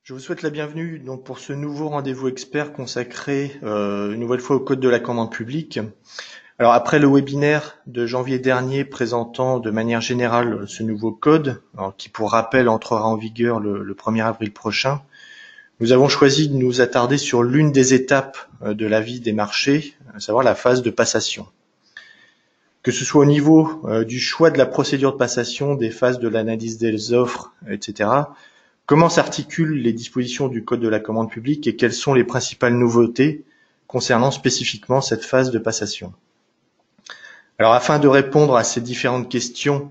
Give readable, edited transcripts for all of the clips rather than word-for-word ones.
Je vous souhaite la bienvenue donc pour ce nouveau rendez-vous expert consacré une nouvelle fois au Code de la commande publique. Alors après le webinaire de janvier dernier présentant de manière générale ce nouveau code, qui pour rappel entrera en vigueur le 1er avril prochain, nous avons choisi de nous attarder sur l'une des étapes de la vie des marchés, à savoir la phase de passation. Que ce soit au niveau du choix de la procédure de passation, des phases de l'analyse des offres, etc., comment s'articulent les dispositions du Code de la commande publique et quelles sont les principales nouveautés concernant spécifiquement cette phase de passation? Alors, afin de répondre à ces différentes questions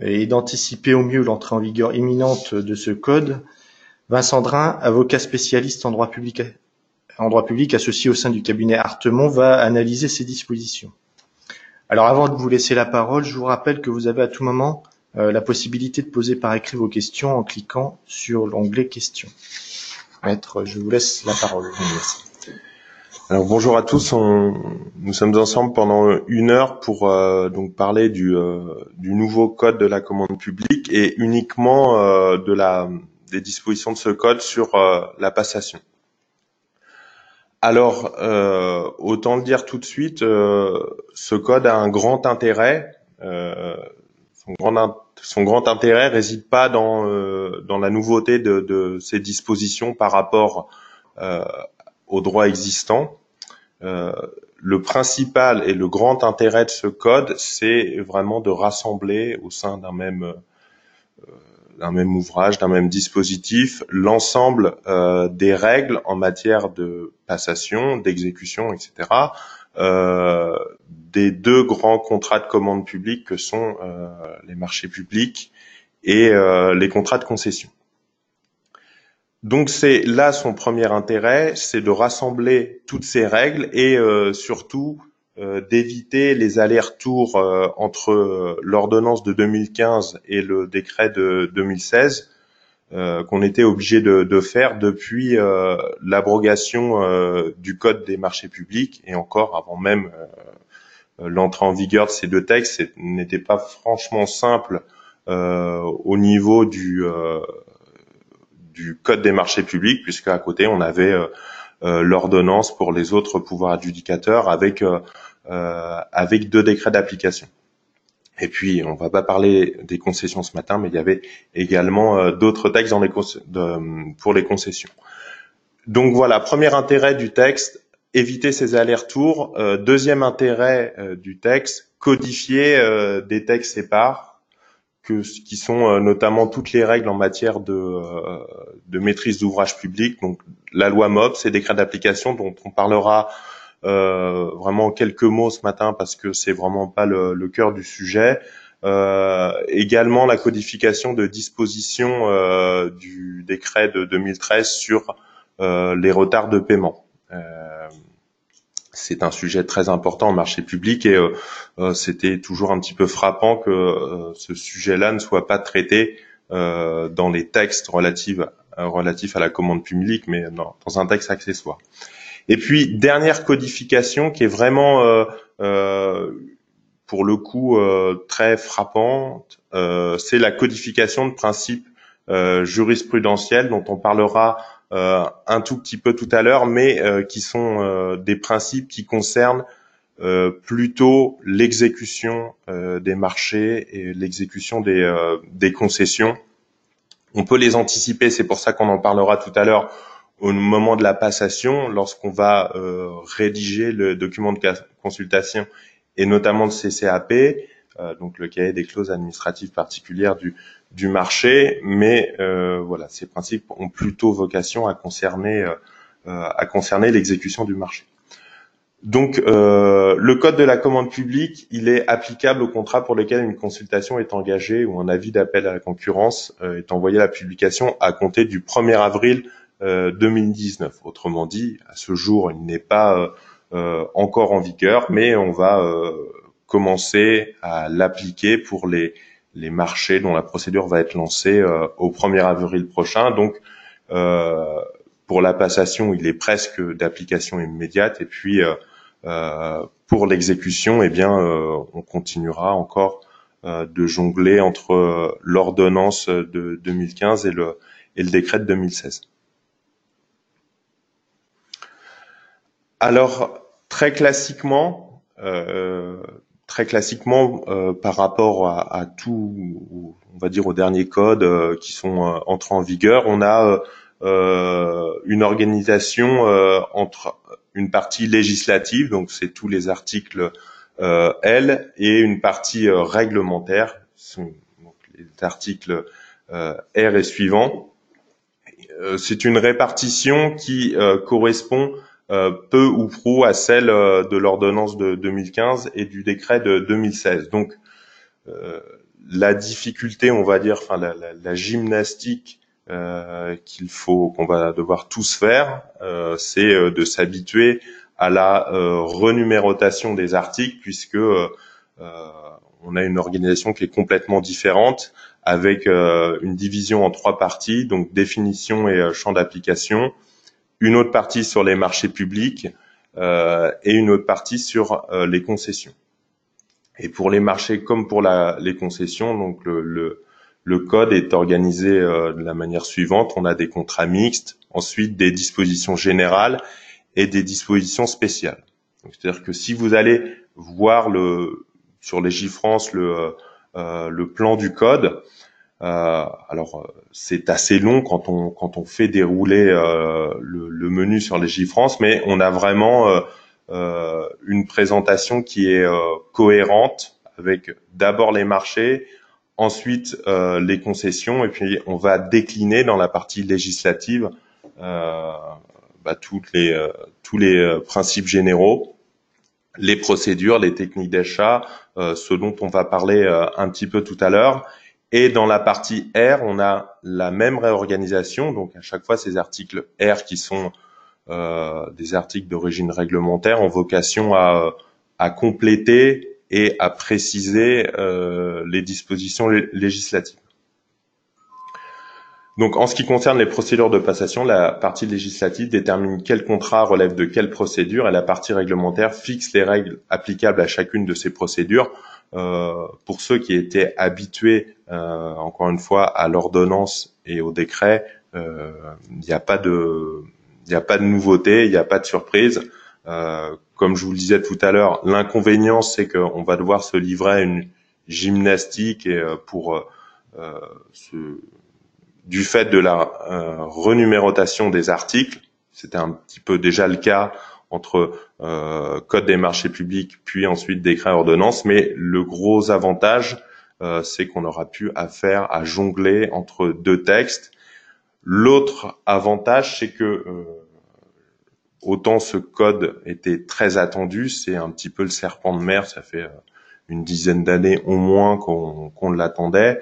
et d'anticiper au mieux l'entrée en vigueur imminente de ce code, Vincent Drin, avocat spécialiste en droit public associé au sein du cabinet Artemont, va analyser ces dispositions. Alors, avant de vous laisser la parole, je vous rappelle que vous avez à tout moment la possibilité de poser par écrit vos questions en cliquant sur l'onglet questions. Maître, je vous laisse la parole. Merci. Alors bonjour à tous, nous sommes ensemble pendant 1 heure pour donc parler du nouveau code de la commande publique et uniquement des dispositions de ce code sur la passation. Alors autant le dire tout de suite, ce code a un grand intérêt. Son grand intérêt réside pas dans la nouveauté de ces dispositions par rapport au droit existant. Le principal et le grand intérêt de ce code, c'est vraiment de rassembler au sein d'un même ouvrage, d'un même dispositif, l'ensemble des règles en matière de passation, d'exécution, etc., des 2 grands contrats de commande publique que sont les marchés publics et les contrats de concession. Donc c'est là son premier intérêt, c'est de rassembler toutes ces règles et surtout d'éviter les allers-retours entre l'ordonnance de 2015 et le décret de 2016 qu'on était obligé de faire depuis l'abrogation du Code des marchés publics et encore avant même l'entrée en vigueur de ces 2 textes. Ce n'était pas franchement simple au niveau du Code des marchés publics, puisque à côté on avait l'ordonnance pour les autres pouvoirs adjudicateurs avec 2 décrets d'application. Et puis on va pas parler des concessions ce matin, mais il y avait également d'autres textes pour les concessions. Donc voilà, premier intérêt du texte, éviter ces allers-retours. Deuxième intérêt du texte, codifier des textes épars, qui sont notamment toutes les règles en matière de maîtrise d'ouvrage public, donc la loi MOP, ces décrets d'application dont on parlera vraiment en quelques mots ce matin parce que c'est vraiment pas le cœur du sujet. Également la codification de dispositions du décret de 2013 sur les retards de paiement. C'est un sujet très important en marché public et c'était toujours un petit peu frappant que ce sujet-là ne soit pas traité dans les textes relatifs à la commande publique, mais dans un texte accessoire. Et puis, dernière codification qui est vraiment, pour le coup, très frappante, c'est la codification de principes jurisprudentiels dont on parlera un tout petit peu tout à l'heure, mais qui sont des principes qui concernent plutôt l'exécution des marchés et l'exécution des concessions. On peut les anticiper, c'est pour ça qu'on en parlera tout à l'heure au moment de la passation, lorsqu'on va rédiger le document de consultation et notamment le CCAP, donc le cahier des clauses administratives particulières du marché, mais voilà, ces principes ont plutôt vocation à concerner l'exécution du marché. Donc, le code de la commande publique, il est applicable aux contrats pour lesquels une consultation est engagée ou un avis d'appel à la concurrence est envoyé à la publication à compter du 1er avril 2019. Autrement dit, à ce jour, il n'est pas encore en vigueur, mais on va commencer à l'appliquer pour les marchés dont la procédure va être lancée au 1er avril prochain. Donc, pour la passation, il est presque d'application immédiate. Et puis, pour l'exécution, eh bien, on continuera encore de jongler entre l'ordonnance de 2015 et le décret de 2016. Alors, très classiquement, par rapport à tout, on va dire aux derniers codes qui sont entrés en vigueur, on a une organisation entre une partie législative, donc c'est tous les articles L, et une partie réglementaire, donc les articles R et suivants. C'est une répartition qui correspond peu ou prou à celle de l'ordonnance de 2015 et du décret de 2016. Donc, la difficulté, on va dire, enfin la gymnastique qu'on va devoir tous faire, c'est de s'habituer à la renumérotation des articles, puisque on a une organisation qui est complètement différente, avec une division en 3 parties, donc définition et champ d'application, une autre partie sur les marchés publics et une autre partie sur les concessions. Et pour les marchés comme pour les concessions, donc le code est organisé de la manière suivante. On a des contrats mixtes, ensuite des dispositions générales et des dispositions spéciales. C'est-à-dire que si vous allez voir sur Légifrance le plan du code, alors c'est assez long quand on fait dérouler le menu sur Légifrance, mais on a vraiment une présentation qui est cohérente, avec d'abord les marchés, ensuite les concessions, et puis on va décliner dans la partie législative tous les principes généraux, les procédures, les techniques d'achat, ce dont on va parler un petit peu tout à l'heure. Et dans la partie R, on a la même réorganisation, donc à chaque fois ces articles R qui sont des articles d'origine réglementaire ont vocation à compléter et à préciser les dispositions législatives. Donc, en ce qui concerne les procédures de passation, la partie législative détermine quel contrat relève de quelle procédure, et la partie réglementaire fixe les règles applicables à chacune de ces procédures. Pour ceux qui étaient habitués, encore une fois, à l'ordonnance et au décret, il n'y a pas de nouveauté, il n'y a pas de surprise. Comme je vous le disais tout à l'heure, l'inconvénient, c'est qu'on va devoir se livrer à une gymnastique et du fait de la renumérotation des articles. C'était un petit peu déjà le cas entre Code des marchés publics, puis ensuite décret ordonnance, mais le gros avantage, c'est qu'on aura pu affaire à jongler entre 2 textes. L'autre avantage, c'est que autant ce code était très attendu, c'est un petit peu le serpent de mer, ça fait une dizaine d'années au moins qu'on l'attendait.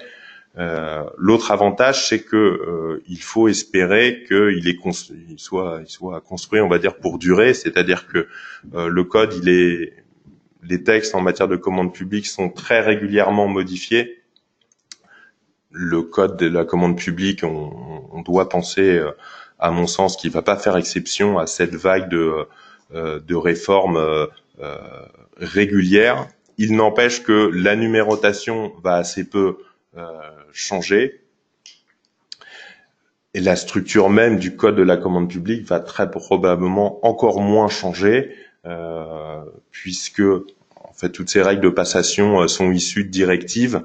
L'autre avantage, c'est que il faut espérer qu'il soit construit, on va dire, pour durer, c'est-à-dire que le code, les textes en matière de commande publique sont très régulièrement modifiés. Le code de la commande publique, on doit penser, à mon sens, qu'il va pas faire exception à cette vague de réformes régulières. Il n'empêche que la numérotation va assez peu changer, et la structure même du code de la commande publique va très probablement encore moins changer, puisque en fait toutes ces règles de passation sont issues de directives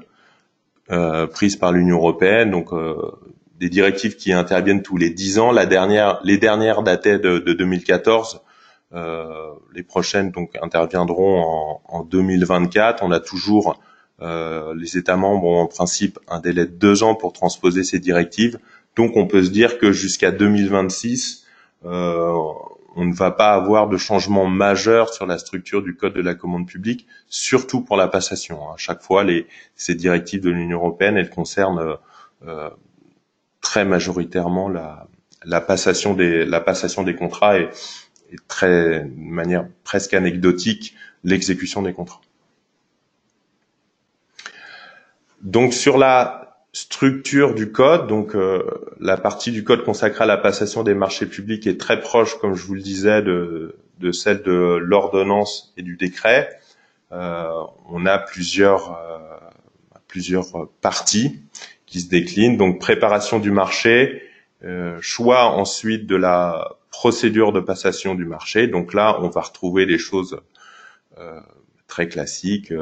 prises par l'Union européenne, donc des directives qui interviennent tous les 10 ans. Les dernières dataient de 2014. Les prochaines donc interviendront en 2024. On a toujours les États membres ont en principe un délai de 2 ans pour transposer ces directives. Donc on peut se dire que jusqu'à 2026, on ne va pas avoir de changement majeur sur la structure du code de la commande publique, surtout pour la passation. À chaque fois, ces directives de l'Union européenne, elles concernent très majoritairement la passation des contrats et de manière presque anecdotique, l'exécution des contrats. Donc sur la structure du code, donc la partie du code consacrée à la passation des marchés publics est très proche, comme je vous le disais, de celle de l'ordonnance et du décret. On a plusieurs parties qui se déclinent. Donc préparation du marché, choix ensuite de la procédure de passation du marché. Donc là, on va retrouver des choses très classiques.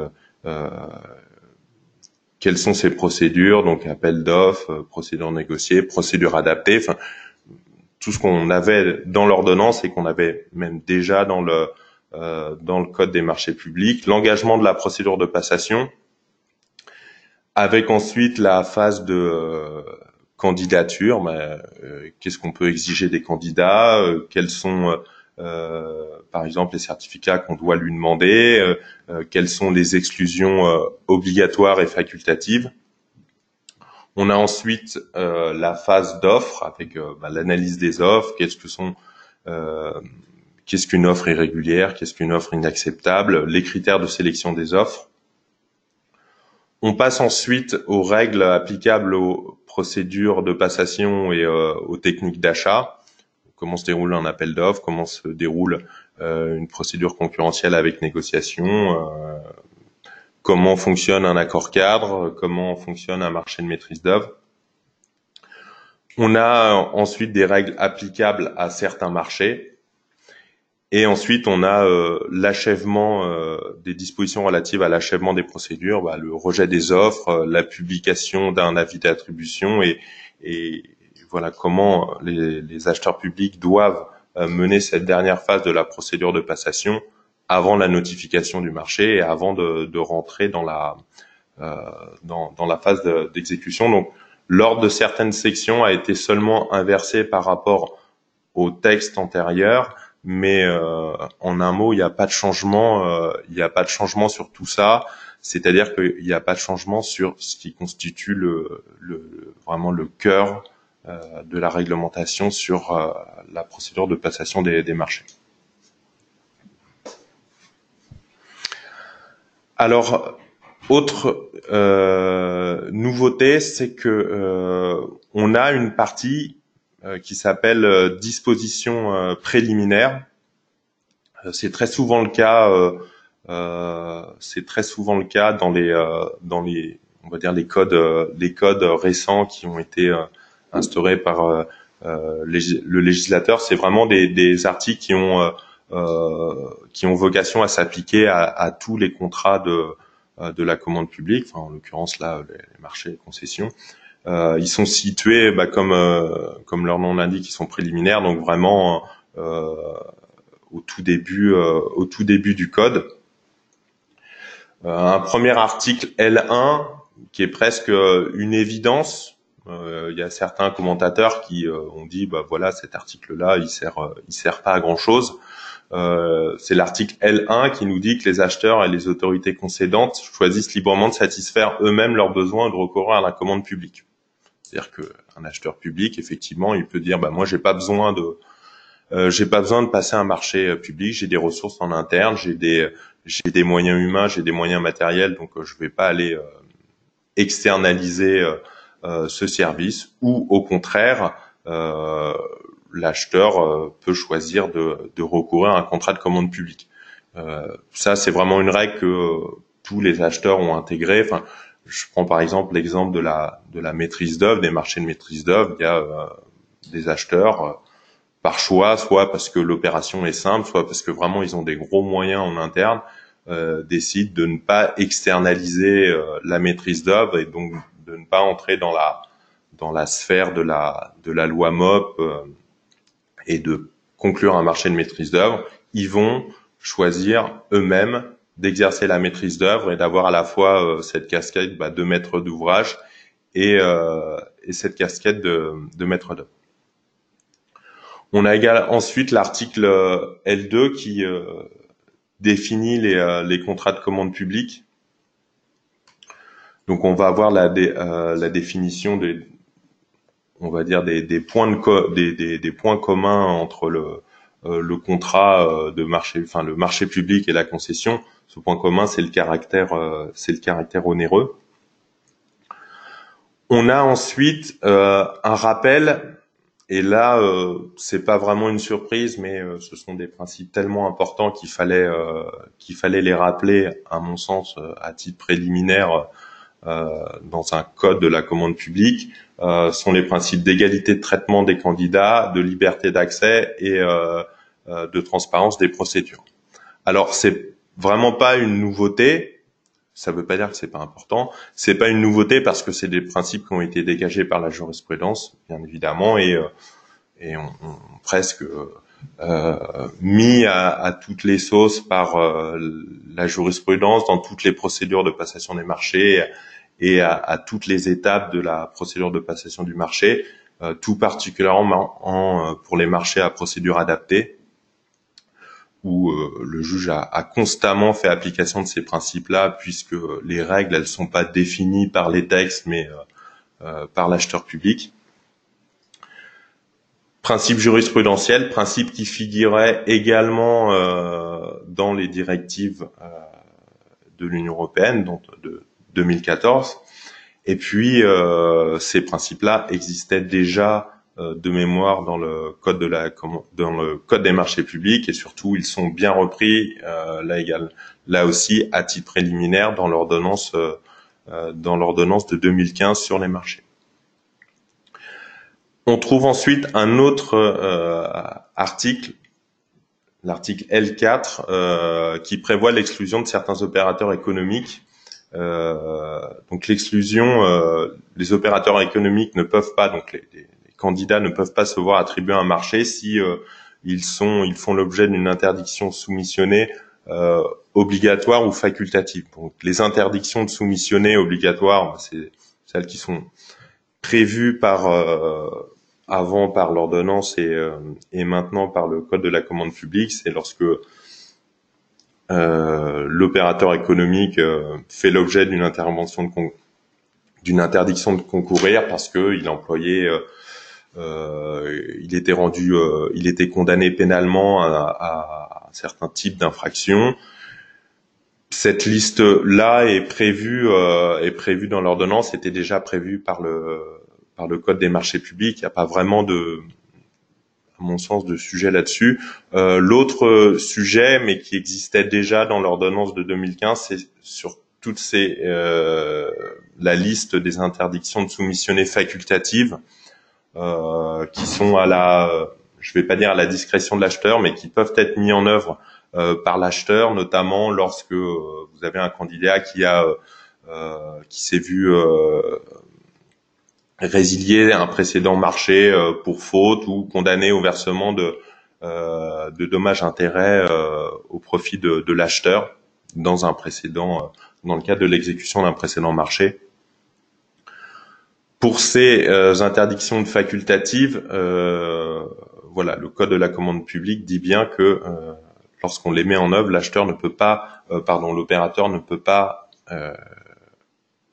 Quelles sont ces procédures? Donc appel d'offres, procédure négociée, procédure adaptée. Enfin, tout ce qu'on avait dans l'ordonnance et qu'on avait même déjà dans le code des marchés publics. L'engagement de la procédure de passation, avec ensuite la phase de candidature. Qu'est-ce qu'on peut exiger des candidats, quels sont par exemple les certificats qu'on doit lui demander, quelles sont les exclusions obligatoires et facultatives. On a ensuite la phase d'offre avec l'analyse des offres, qu'est-ce qu'une offre irrégulière, qu'est-ce qu'une offre inacceptable, les critères de sélection des offres. On passe ensuite aux règles applicables aux procédures de passation et aux techniques d'achat. Comment se déroule un appel d'offres, comment se déroule une procédure concurrentielle avec négociation, comment fonctionne un accord cadre, comment fonctionne un marché de maîtrise d'œuvre. On a ensuite des règles applicables à certains marchés. Et ensuite, on a l'achèvement des dispositions relatives à l'achèvement des procédures, le rejet des offres, la publication d'un avis d'attribution et voilà comment les acheteurs publics doivent mener cette dernière phase de la procédure de passation avant la notification du marché et avant de rentrer dans la phase d'exécution. Donc, l'ordre de certaines sections a été seulement inversé par rapport au texte antérieur. Mais en un mot, il n'y a pas de changement. Il n'y a pas de changement sur tout ça. C'est-à-dire qu'il n'y a pas de changement sur ce qui constitue vraiment le cœur de la réglementation sur la procédure de passation des marchés. Alors, autre nouveauté, c'est que on a une partie qui s'appelle disposition préliminaire. C'est très souvent le cas. C'est très souvent le cas dans les on va dire les codes récents qui ont été instaurés par le législateur. C'est vraiment des articles qui ont vocation à s'appliquer à tous les contrats de la commande publique. Enfin, en l'occurrence là, les marchés et concessions. Ils sont situés, comme leur nom l'indique, ils sont préliminaires, donc vraiment au tout début du code. Un premier article L1 qui est presque une évidence. Il y a certains commentateurs qui ont dit voilà, cet article-là il sert pas à grand chose. C'est l'article L1 qui nous dit que les acheteurs et les autorités concédantes choisissent librement de satisfaire eux-mêmes leurs besoins et de recourir à la commande publique. C'est-à-dire qu'un acheteur public, effectivement, il peut dire moi j'ai pas besoin de passer un marché public, j'ai des ressources en interne, j'ai des moyens humains, j'ai des moyens matériels, donc je vais pas aller externaliser ce service, ou au contraire l'acheteur peut choisir de recourir à un contrat de commande publique. Ça, c'est vraiment une règle que tous les acheteurs ont intégrée. Enfin, je prends par exemple l'exemple de la maîtrise d'œuvre, des marchés de maîtrise d'œuvre. Il y a des acheteurs par choix, soit parce que l'opération est simple, soit parce que vraiment ils ont des gros moyens en interne, décident de ne pas externaliser la maîtrise d'œuvre et donc de ne pas entrer dans la sphère de la loi MOP et de conclure un marché de maîtrise d'œuvre. Ils vont choisir eux-mêmes d'exercer la maîtrise d'œuvre et d'avoir à la fois cette casquette de maître d'ouvrage et cette casquette de maître d'œuvre. On a ensuite l'article L2 qui définit les contrats de commande publique. Donc on va avoir la définition des points communs entre le contrat de marché, enfin le marché public et la concession. Ce point commun, c'est le caractère onéreux. On a ensuite un rappel, et là c'est pas vraiment une surprise, mais ce sont des principes tellement importants qu'il fallait les rappeler, à mon sens, à titre préliminaire dans un code de la commande publique. sont les principes d'égalité de traitement des candidats, de liberté d'accès et de transparence des procédures. Alors, c'est vraiment pas une nouveauté. Ça veut pas dire que c'est pas important. C'est pas une nouveauté parce que c'est des principes qui ont été dégagés par la jurisprudence, bien évidemment, et on presque mis à toutes les sauces par la jurisprudence dans toutes les procédures de passation des marchés et à toutes les étapes de la procédure de passation du marché, tout particulièrement pour les marchés à procédure adaptée, où le juge a constamment fait application de ces principes-là, puisque les règles, elles sont pas définies par les textes, mais par l'acheteur public. Principe jurisprudentiel, principe qui figurait également dans les directives de l'Union européenne, donc de 2014. Et puis, ces principes-là existaient déjà de mémoire dans le code des marchés publics, et surtout ils sont bien repris là aussi à titre préliminaire dans l'ordonnance de 2015 sur les marchés. On trouve ensuite un autre article, l'article L4, qui prévoit l'exclusion de certains opérateurs économiques. Donc l'exclusion, les opérateurs économiques ne peuvent pas, donc les candidats ne peuvent pas se voir attribuer un marché si ils font l'objet d'une interdiction soumissionnée obligatoire ou facultative. Donc les interdictions de soumissionner obligatoires, c'est celles qui sont prévues avant par l'ordonnance et maintenant par le code de la commande publique. C'est lorsque l'opérateur économique fait l'objet d'une interdiction de concourir parce que il employait il était condamné pénalement à certains types d'infractions. Cette liste-là est prévue dans l'ordonnance, était déjà prévue par le code des marchés publics. Il n'y a pas vraiment à mon sens, de sujet là-dessus. L'autre sujet, mais qui existait déjà dans l'ordonnance de 2015, c'est sur toutes la liste des interdictions de soumissionner facultatives, qui sont je vais pas dire à la discrétion de l'acheteur, mais qui peuvent être mis en œuvre par l'acheteur, notamment lorsque vous avez un candidat qui s'est vu résilier un précédent marché pour faute ou condamné au versement de dommages-intérêts au profit de l'acheteur dans le cadre de l'exécution d'un précédent marché. Pour ces interdictions facultatives, voilà, le code de la commande publique dit bien que lorsqu'on les met en œuvre, l'opérateur ne peut pas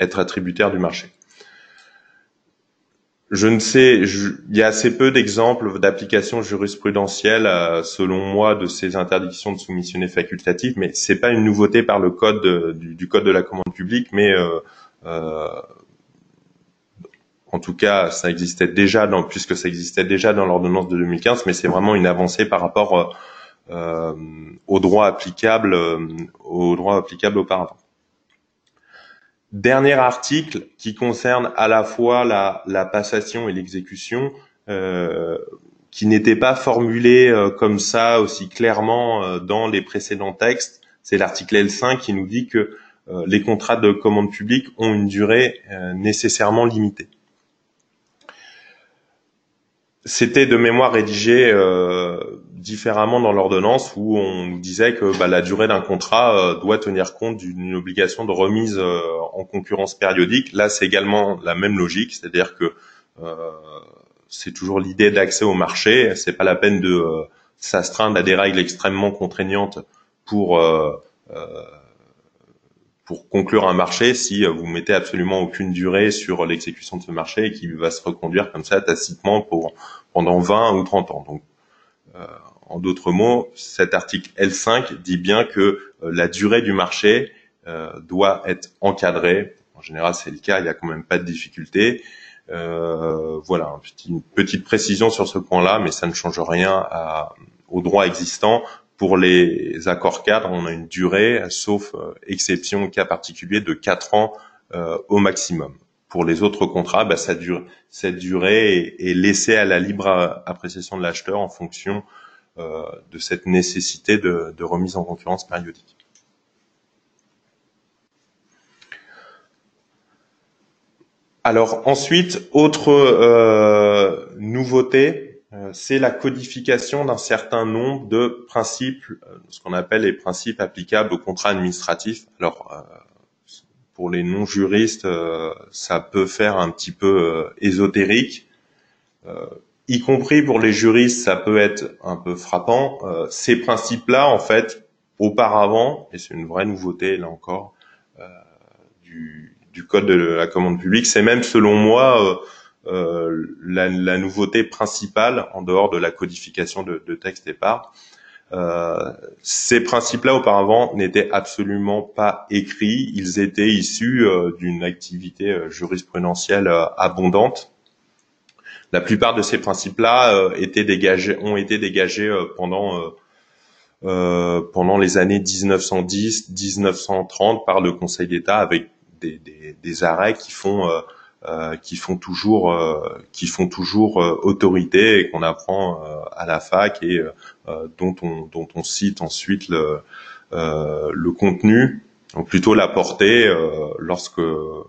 être attributaire du marché. Il y a assez peu d'exemples d'applications jurisprudentielles, selon moi, de ces interdictions de soumissionner facultatives, mais c'est pas une nouveauté par le code du code de la commande publique, mais en tout cas, puisque ça existait déjà dans l'ordonnance de 2015, mais c'est vraiment une avancée par rapport au droit applicable auparavant. Dernier article qui concerne à la fois la passation et l'exécution, qui n'était pas formulé comme ça aussi clairement dans les précédents textes. C'est l'article L5 qui nous dit que les contrats de commande publique ont une durée nécessairement limitée. C'était de mémoire rédigé différemment dans l'ordonnance, où on nous disait que la durée d'un contrat doit tenir compte d'une obligation de remise en concurrence périodique. Là, c'est également la même logique, c'est-à-dire que c'est toujours l'idée d'accès au marché. C'est pas la peine de s'astreindre à des règles extrêmement contraignantes pour conclure un marché si vous mettez absolument aucune durée sur l'exécution de ce marché et qui va se reconduire comme ça tacitement pendant 20 ou 30 ans. Donc, en d'autres mots, cet article L5 dit bien que la durée du marché doit être encadrée. En général, c'est le cas, il n'y a quand même pas de difficulté. Voilà, une petite précision sur ce point-là, mais ça ne change rien au droit existant. Pour les accords cadres, on a une durée, sauf exception, cas particulier, de 4 ans au maximum. pour les autres contrats, cette durée est laissée à la libre appréciation de l'acheteur en fonction de cette nécessité de remise en concurrence périodique. Alors ensuite, autre nouveauté, c'est la codification d'un certain nombre de principes, ce qu'on appelle les principes applicables au contrat administratif. Alors pour les non-juristes, ça peut faire un petit peu ésotérique, y compris pour les juristes, ça peut être un peu frappant. Ces principes-là, en fait, auparavant, et c'est une vraie nouveauté là encore du code de la commande publique, c'est même selon moi la nouveauté principale en dehors de la codification de textes épars. Ces principes-là auparavant n'étaient absolument pas écrits, ils étaient issus d'une activité jurisprudentielle abondante. La plupart de ces principes-là ont été dégagés pendant les années 1910-1930 par le Conseil d'État avec des arrêts qui font toujours autorité et qu'on apprend à la fac et dont on cite ensuite le contenu, ou plutôt la portée lorsqu'on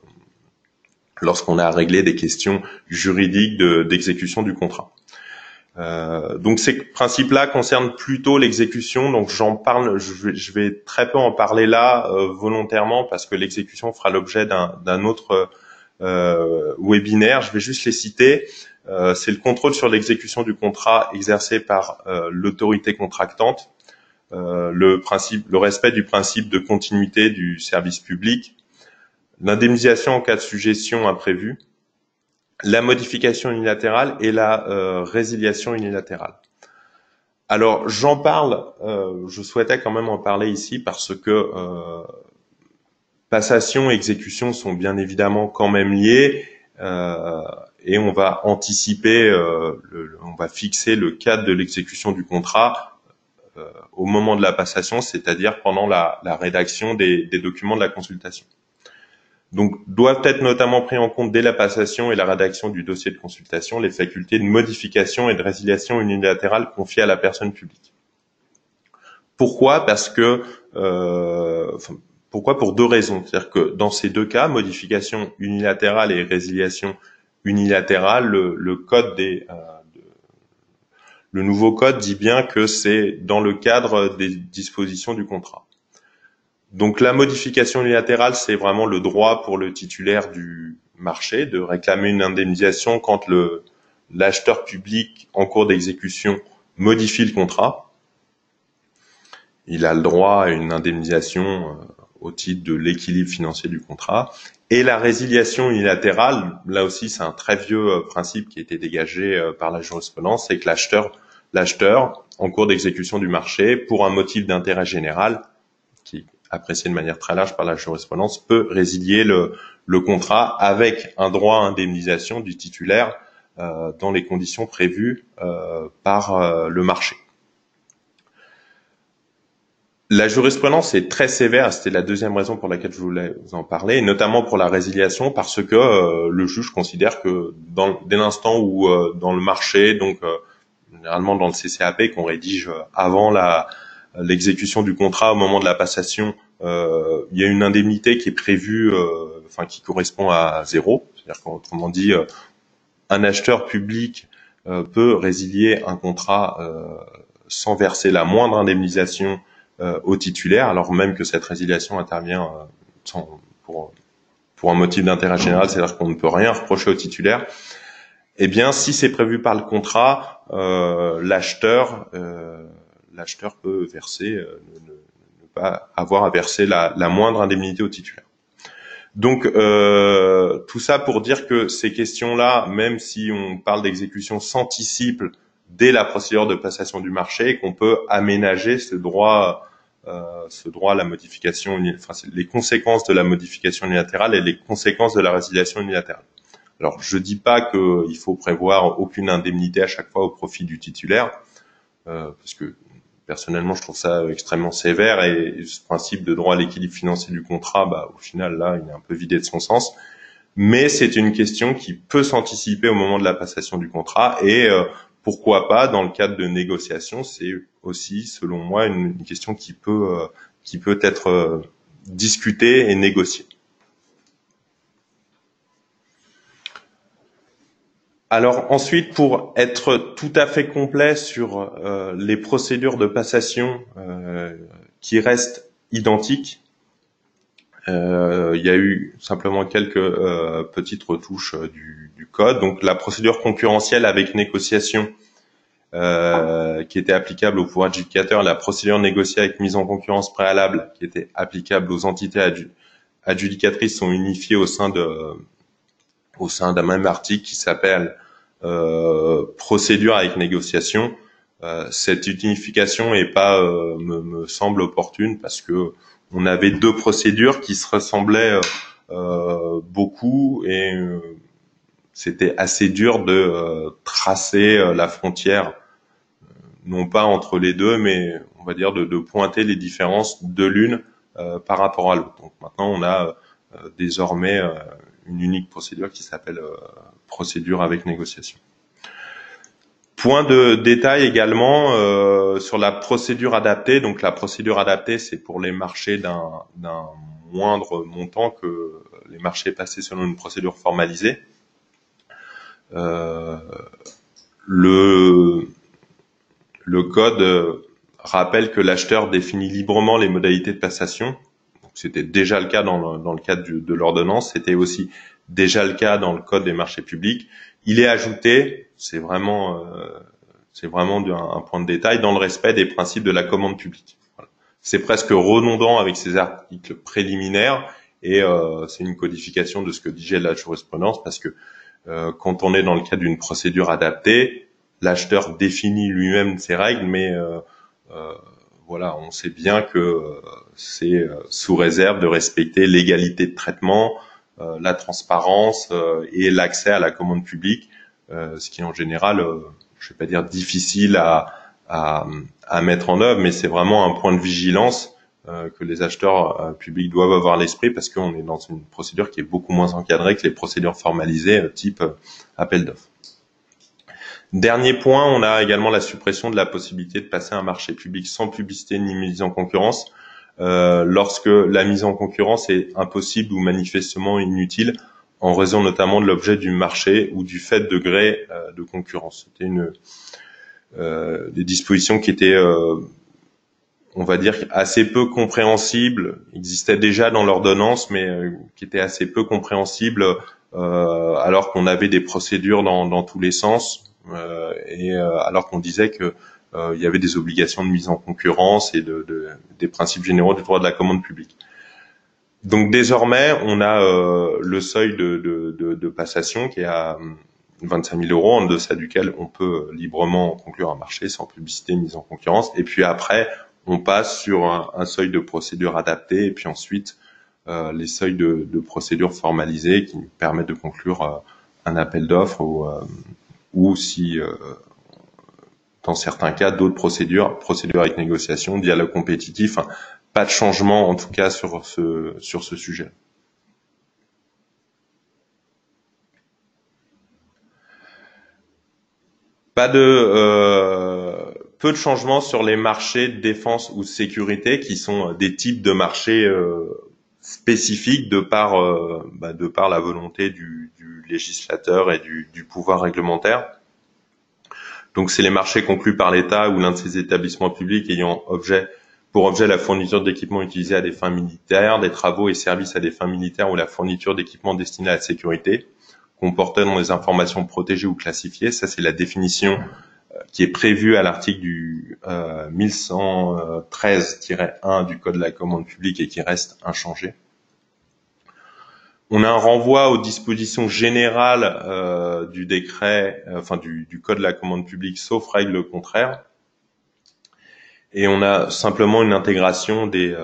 a réglé des questions juridiques d'exécution du contrat. Donc ces principes-là concernent plutôt l'exécution, donc j'en parle, je vais très peu en parler là volontairement parce que l'exécution fera l'objet d'un autre webinaire. Je vais juste les citer. C'est le contrôle sur l'exécution du contrat exercé par l'autorité contractante, le respect du principe de continuité du service public, l'indemnisation en cas de sujétion imprévue, la modification unilatérale et la résiliation unilatérale. Alors j'en parle, je souhaitais quand même en parler ici parce que passation et exécution sont bien évidemment quand même liés et on va anticiper, on va fixer le cadre de l'exécution du contrat au moment de la passation, c'est-à-dire pendant la rédaction des documents de la consultation. Donc, doivent être notamment pris en compte dès la passation et la rédaction du dossier de consultation les facultés de modification et de résiliation unilatérale confiées à la personne publique. Pourquoi ? Parce que, pourquoi ? Pour deux raisons. C'est-à-dire que dans ces deux cas, modification unilatérale et résiliation unilatérale, le nouveau code dit bien que c'est dans le cadre des dispositions du contrat. Donc la modification unilatérale, c'est vraiment le droit pour le titulaire du marché de réclamer une indemnisation quand l'acheteur public en cours d'exécution modifie le contrat. Il a le droit à une indemnisation au titre de l'équilibre financier du contrat. Et la résiliation unilatérale, là aussi c'est un très vieux principe qui a été dégagé par la jurisprudence, c'est que l'acheteur en cours d'exécution du marché, pour un motif d'intérêt général, qui apprécié de manière très large par la jurisprudence, peut résilier le contrat avec un droit à indemnisation du titulaire dans les conditions prévues par le marché. La jurisprudence est très sévère, c'était la deuxième raison pour laquelle je voulais vous en parler, et notamment pour la résiliation, parce que le juge considère que dès l'instant où dans le marché, donc généralement dans le CCAP qu'on rédige avant l'exécution du contrat au moment de la passation, il y a une indemnité qui est prévue, qui correspond à 0. C'est-à-dire qu'autrement dit, un acheteur public peut résilier un contrat sans verser la moindre indemnisation au titulaire, alors même que cette résiliation intervient pour un motif d'intérêt général, c'est-à-dire qu'on ne peut rien reprocher au titulaire. Eh bien, si c'est prévu par le contrat, l'acheteur peut verser, ne pas avoir à verser la moindre indemnité au titulaire. Donc, tout ça pour dire que ces questions-là, même si on parle d'exécution s'anticipe dès la procédure de passation du marché, qu'on peut aménager ce droit à la modification, les conséquences de la modification unilatérale et les conséquences de la résiliation unilatérale. Alors, je dis pas qu'il faut prévoir aucune indemnité à chaque fois au profit du titulaire, parce que personnellement, je trouve ça extrêmement sévère et ce principe de droit à l'équilibre financier du contrat, au final, là, il est un peu vidé de son sens. mais c'est une question qui peut s'anticiper au moment de la passation du contrat et pourquoi pas dans le cadre de négociations. C'est aussi, selon moi, une question qui peut être discutée et négociée. Alors ensuite, pour être tout à fait complet sur les procédures de passation qui restent identiques, il y a eu simplement quelques petites retouches du code. Donc la procédure concurrentielle avec négociation qui était applicable au pouvoir adjudicateur, la procédure négociée avec mise en concurrence préalable qui était applicable aux entités adjudicatrices sont unifiées au sein d'un même article qui s'appelle procédure avec négociation. Cette unification me semble opportune parce que on avait deux procédures qui se ressemblaient beaucoup et c'était assez dur de tracer la frontière, non pas entre les deux, mais on va dire de pointer les différences de l'une par rapport à l'autre. Donc maintenant, on a désormais une unique procédure qui s'appelle procédure avec négociation. Point de détail également sur la procédure adaptée. Donc la procédure adaptée, c'est pour les marchés d'un moindre montant que les marchés passés selon une procédure formalisée. Le code rappelle que l'acheteur définit librement les modalités de passation. C'était déjà le cas dans le cadre de l'ordonnance. C'était aussi déjà le cas dans le code des marchés publics. Il est ajouté, c'est vraiment un point de détail, dans le respect des principes de la commande publique. Voilà. C'est presque redondant avec ces articles préliminaires et c'est une codification de ce que disait la jurisprudence parce que quand on est dans le cadre d'une procédure adaptée, l'acheteur définit lui-même ses règles, mais voilà, on sait bien que c'est sous réserve de respecter l'égalité de traitement, la transparence et l'accès à la commande publique, ce qui est en général, je vais pas dire difficile à mettre en œuvre, mais c'est vraiment un point de vigilance que les acheteurs publics doivent avoir à l'esprit parce qu'on est dans une procédure qui est beaucoup moins encadrée que les procédures formalisées type appel d'offres. Dernier point, on a également la suppression de la possibilité de passer un marché public sans publicité ni mise en concurrence lorsque la mise en concurrence est impossible ou manifestement inutile en raison notamment de l'objet du marché ou du fait de gré de concurrence. C'était des dispositions qui étaient, on va dire, assez peu compréhensibles, existaient déjà dans l'ordonnance, mais qui étaient assez peu compréhensibles alors qu'on avait des procédures dans tous les sens. Alors qu'on disait que il y avait des obligations de mise en concurrence et des principes généraux du droit de la commande publique. Donc désormais, on a le seuil de passation qui est à 25 000 euros, en deçà duquel on peut librement conclure un marché sans publicité mise en concurrence. Et puis après, on passe sur un seuil de procédure adapté et puis ensuite les seuils de procédure formalisée qui permettent de conclure un appel d'offres ou si, dans certains cas, d'autres procédures avec négociation, dialogue compétitif, hein, pas de changement en tout cas sur ce sujet. Peu de changements sur les marchés de défense ou de sécurité qui sont des types de marchés spécifiques de par la volonté du législateur et du pouvoir réglementaire. Donc c'est les marchés conclus par l'État ou l'un de ses établissements publics ayant pour objet la fourniture d'équipements utilisés à des fins militaires, des travaux et services à des fins militaires ou la fourniture d'équipements destinés à la sécurité, comportant des informations protégées ou classifiées. Ça, c'est la définition qui est prévue à l'article du 1113-1 du Code de la commande publique et qui reste inchangé. On a un renvoi aux dispositions générales du décret, du Code de la commande publique, sauf règle contraire. Et on a simplement une intégration des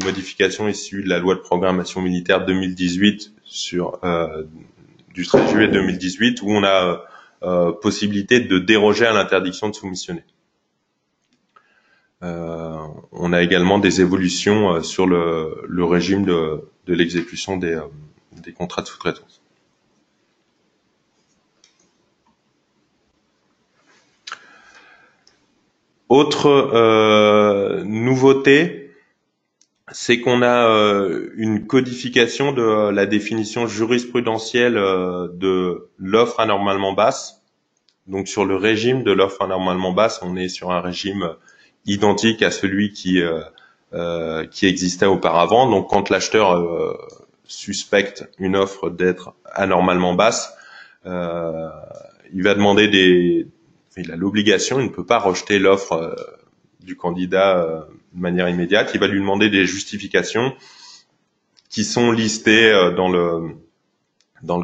modifications issues de la loi de programmation militaire 2018 du 13 juillet 2018 où on a possibilité de déroger à l'interdiction de soumissionner. On a également des évolutions sur le régime de l'exécution des des contrats de sous-traitance. Autre nouveauté, c'est qu'on a une codification de la définition jurisprudentielle de l'offre anormalement basse. Donc sur le régime de l'offre anormalement basse, on est sur un régime identique à celui qui existait auparavant. Donc quand l'acheteur suspecte une offre d'être anormalement basse, il va demander il a l'obligation, il ne peut pas rejeter l'offre du candidat de manière immédiate. Il va lui demander des justifications qui sont listées dans le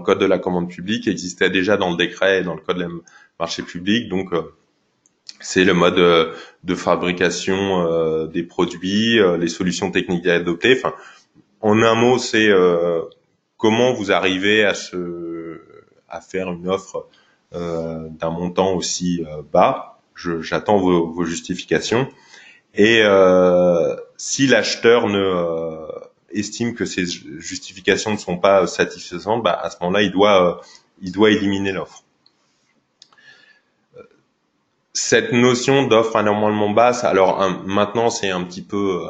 code de la commande publique, existaient déjà dans le décret et dans le code des marchés publics. Donc c'est le mode de fabrication des produits, les solutions techniques à adopter. Enfin, en un mot, c'est comment vous arrivez à faire une offre d'un montant aussi bas. J'attends vos justifications. Et si l'acheteur estime que ces justifications ne sont pas satisfaisantes, à ce moment-là, il doit éliminer l'offre. Cette notion d'offre anormalement basse, alors maintenant c'est un petit peu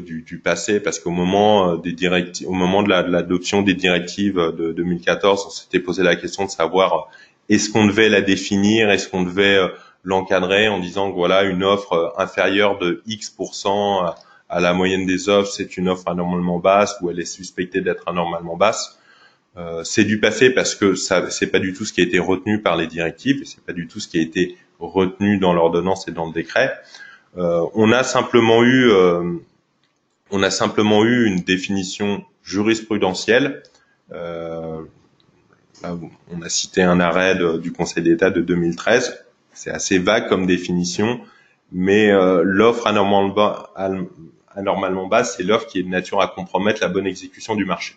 du passé, parce qu'au moment au moment de l'adoption des directives de 2014, on s'était posé la question de savoir est-ce qu'on devait la définir, est-ce qu'on devait l'encadrer en disant que voilà, une offre inférieure de X% à la moyenne des offres, c'est une offre anormalement basse ou elle est suspectée d'être anormalement basse. C'est du passé parce que ça, c'est pas du tout ce qui a été retenu par les directives et c'est pas du tout ce qui a été retenu dans l'ordonnance et dans le décret. On a simplement eu une définition jurisprudentielle. On a cité un arrêt du Conseil d'État de 2013. C'est assez vague comme définition, mais l'offre anormalement basse, c'est l'offre qui est de nature à compromettre la bonne exécution du marché.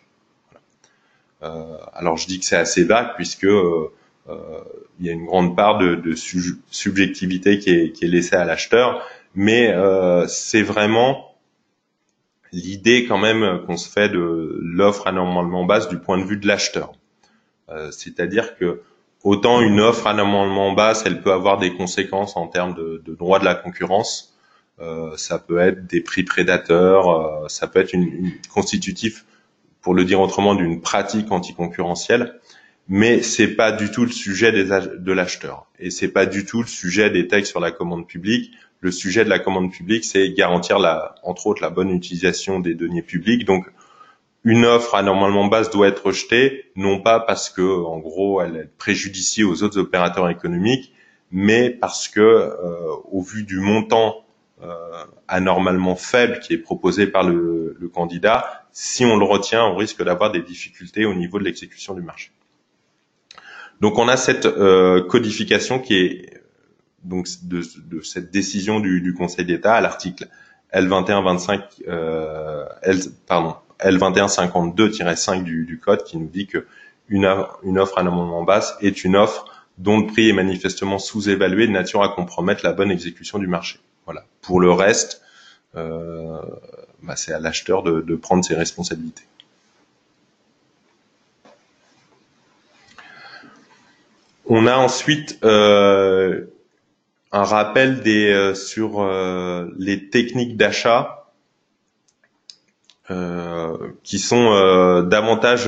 Alors je dis que c'est assez vague puisque il y a une grande part de subjectivité qui est laissée à l'acheteur, mais c'est vraiment l'idée quand même qu'on se fait de l'offre anormalement basse du point de vue de l'acheteur. C'est-à-dire que autant une offre anormalement basse, elle peut avoir des conséquences en termes de droit de la concurrence. Ça peut être des prix prédateurs, ça peut être une constitutif, pour le dire autrement, d'une pratique anticoncurrentielle, mais c'est pas du tout le sujet de l'acheteur. Et c'est pas du tout le sujet des textes sur la commande publique. Le sujet de la commande publique, c'est garantir entre autres la bonne utilisation des deniers publics. Donc, une offre anormalement basse doit être rejetée, non pas parce que, en gros, elle est préjudiciée aux autres opérateurs économiques, mais parce que, au vu du montant anormalement faible qui est proposé par le candidat, si on le retient, on risque d'avoir des difficultés au niveau de l'exécution du marché. Donc on a cette codification qui est donc de cette décision du Conseil d'État à l'article L2152-5 du code qui nous dit que une offre anormalement basse est une offre dont le prix est manifestement sous-évalué de nature à compromettre la bonne exécution du marché. Voilà. Pour le reste, c'est à l'acheteur de prendre ses responsabilités. On a ensuite un rappel sur les techniques d'achat qui sont davantage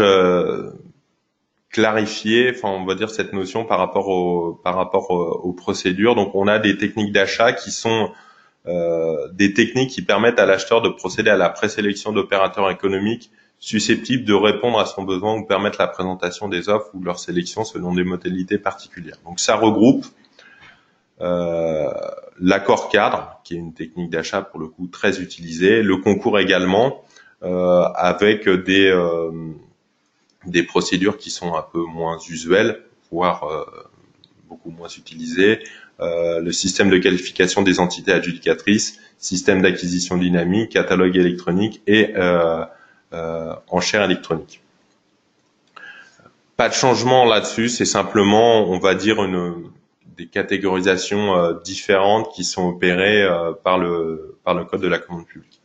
clarifiées. Enfin, on va dire cette notion par rapport aux procédures. Donc, on a des techniques d'achat qui sont des techniques qui permettent à l'acheteur de procéder à la présélection d'opérateurs économiques susceptibles de répondre à son besoin ou permettre la présentation des offres ou leur sélection selon des modalités particulières. Donc ça regroupe l'accord cadre, qui est une technique d'achat pour le coup très utilisée, le concours également, avec des procédures qui sont un peu moins usuelles, voire beaucoup moins utilisées, le système de qualification des entités adjudicatrices, système d'acquisition dynamique, catalogue électronique et enchères électroniques. Pas de changement là-dessus, c'est simplement, on va dire, des catégorisations différentes qui sont opérées par le code de la commande publique.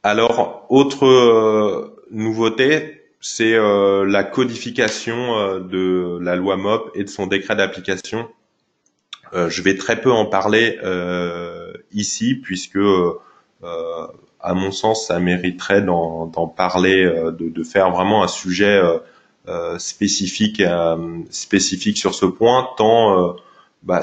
Alors, autre nouveauté, c'est la codification de la loi MOP et de son décret d'application. Je vais très peu en parler ici, puisque à mon sens, ça mériterait d'en parler, de faire vraiment un sujet spécifique sur ce point, tant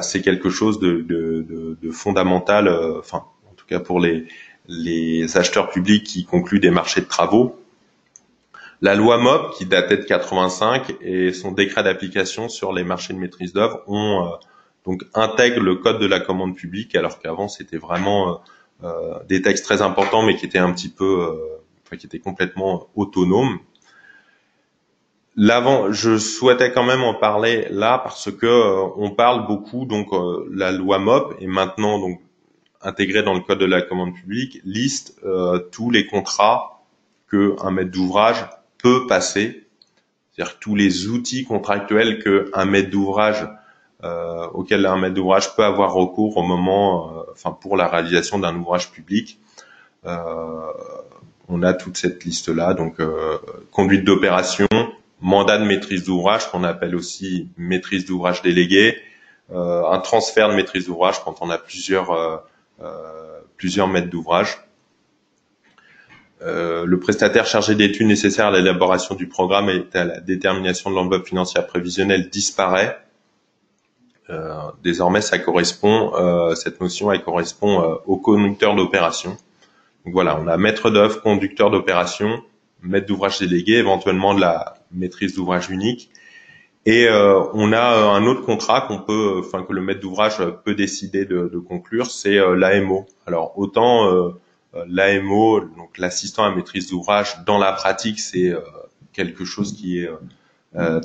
c'est quelque chose de fondamental, enfin, en tout cas pour les acheteurs publics qui concluent des marchés de travaux. La loi MOP, qui datait de 85, et son décret d'application sur les marchés de maîtrise d'œuvre donc intègrent le code de la commande publique, alors qu'avant c'était vraiment des textes très importants, mais qui étaient un petit peu, qui étaient complètement autonomes. Je souhaitais quand même en parler là parce que on parle beaucoup, donc la loi MOP est maintenant donc intégrée dans le code de la commande publique, liste tous les contrats que un maître d'ouvrage peut passer, c'est-à-dire tous les outils contractuels que un maître d'ouvrage auquel un maître d'ouvrage peut avoir recours au moment, pour la réalisation d'un ouvrage public. On a toute cette liste-là, donc conduite d'opération, mandat de maîtrise d'ouvrage qu'on appelle aussi maîtrise d'ouvrage déléguée, un transfert de maîtrise d'ouvrage quand on a plusieurs maîtres d'ouvrage. Le prestataire chargé d'études nécessaires à l'élaboration du programme et à la détermination de l'enveloppe financière prévisionnelle disparaît. Désormais, cette notion, elle correspond au conducteur d'opération. Donc voilà, on a maître d'œuvre, conducteur d'opération, maître d'ouvrage délégué, éventuellement de la maîtrise d'ouvrage unique. Et on a un autre contrat que le maître d'ouvrage peut décider de conclure, c'est l'AMO. Alors autant l'AMO, donc l'assistant à maîtrise d'ouvrage, dans la pratique, c'est quelque chose qui est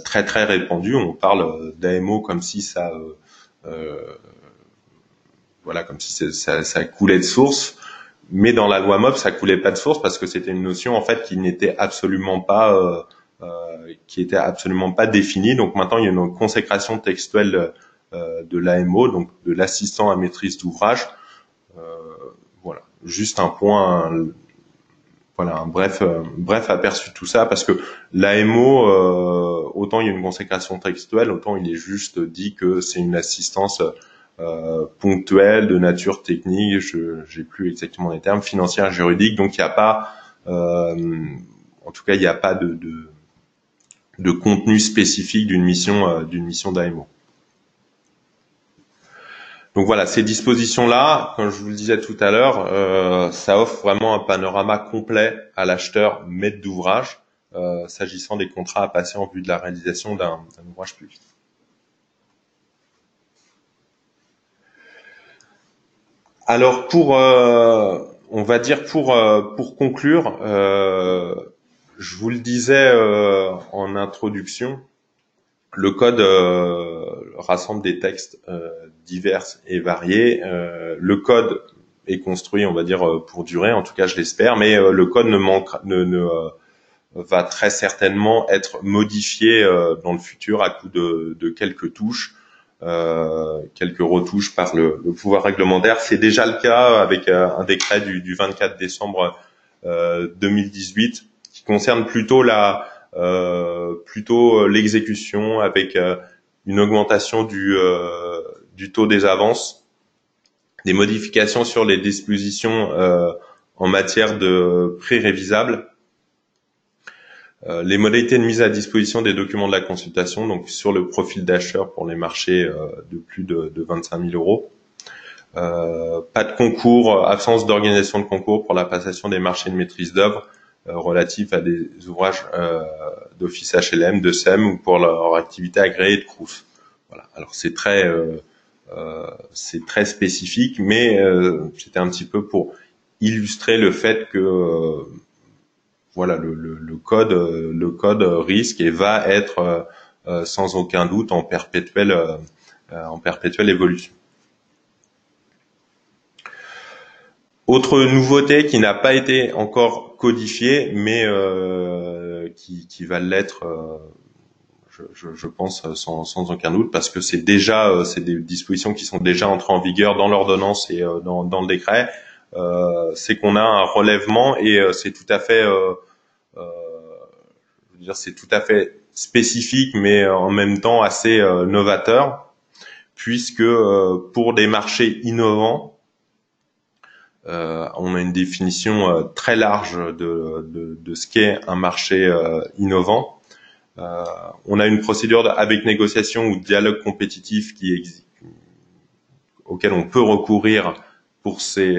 très très répandu. On parle d'AMO comme si comme si ça coulait de source. Mais dans la loi MOP, ça coulait pas de source parce que c'était une notion en fait qui n'était absolument pas définie. Donc maintenant, il y a une consécration textuelle de l'AMO, donc de l'assistant à maîtrise d'ouvrage. Voilà, juste un point, un bref aperçu de tout ça, parce que l'AMO, autant il y a une consécration textuelle, autant il est juste dit que c'est une assistance ponctuelle, de nature technique, j'ai plus exactement les termes, financière, juridique, donc il n'y a pas, en tout cas, il n'y a pas de contenu spécifique d'une mission d'AMO. Donc voilà, ces dispositions-là, comme je vous le disais tout à l'heure, ça offre vraiment un panorama complet à l'acheteur maître d'ouvrage, s'agissant des contrats à passer en vue de la réalisation d'un ouvrage public. Alors pour conclure, je vous le disais en introduction, le code rassemble des textes divers et variés. Le code est construit, on va dire, pour durer, en tout cas je l'espère, mais le code va très certainement être modifié dans le futur à coup de quelques touches. Quelques retouches par le pouvoir réglementaire. C'est déjà le cas avec un décret du 24 décembre 2018 qui concerne plutôt l'exécution avec une augmentation du taux des avances, des modifications sur les dispositions en matière de prix révisables, les modalités de mise à disposition des documents de la consultation, donc sur le profil d'acheteur pour les marchés de plus de 25 000 euros. Pas de concours, absence d'organisation de concours pour la passation des marchés de maîtrise d'œuvre relatifs à des ouvrages d'office HLM, de SEM ou pour leur activité agréée de CROUS. Voilà. Alors c'est très spécifique, mais c'était un petit peu pour illustrer le fait que le code risque et va être sans aucun doute en perpétuelle évolution. Autre nouveauté qui n'a pas été encore codifiée, mais qui va l'être, je pense sans aucun doute, parce que c'est des dispositions qui sont déjà entrées en vigueur dans l'ordonnance et dans le décret. c'est qu'on a un relèvement et c'est tout à fait, je veux dire, c'est tout à fait spécifique, mais en même temps assez novateur, puisque pour des marchés innovants, on a une définition très large de ce qu'est un marché innovant. On a une procédure avec négociation ou dialogue compétitif auquel on peut recourir pour ces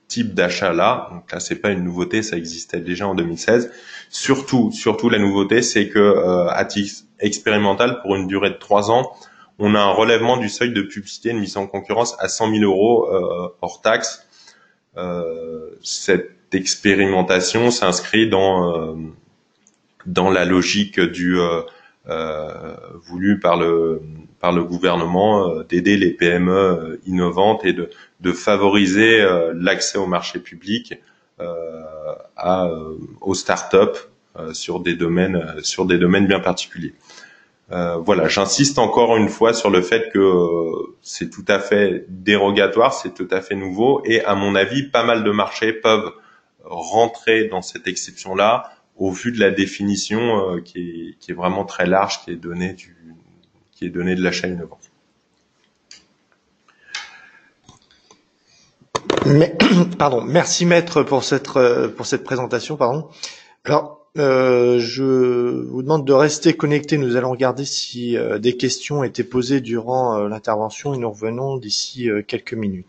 types d'achats-là. Donc là, c'est pas une nouveauté, ça existait déjà en 2016. Surtout, la nouveauté, c'est que à titre expérimental, pour une durée de 3 ans, on a un relèvement du seuil de publicité de mise en concurrence à 100 000 euros hors taxe. Cette expérimentation s'inscrit dans la logique du voulu par le gouvernement d'aider les PME innovantes et de favoriser l'accès au marché public aux startups sur des domaines bien particuliers. Voilà, j'insiste encore une fois sur le fait que c'est tout à fait dérogatoire, c'est tout à fait nouveau, et à mon avis, pas mal de marchés peuvent rentrer dans cette exception-là au vu de la définition qui est vraiment très large, qui est donnée de l'achat innovant. Mais, pardon, merci maître pour cette présentation, pardon. Alors, je vous demande de rester connecté. Nous allons regarder si des questions étaient posées durant l'intervention et nous revenons d'ici quelques minutes.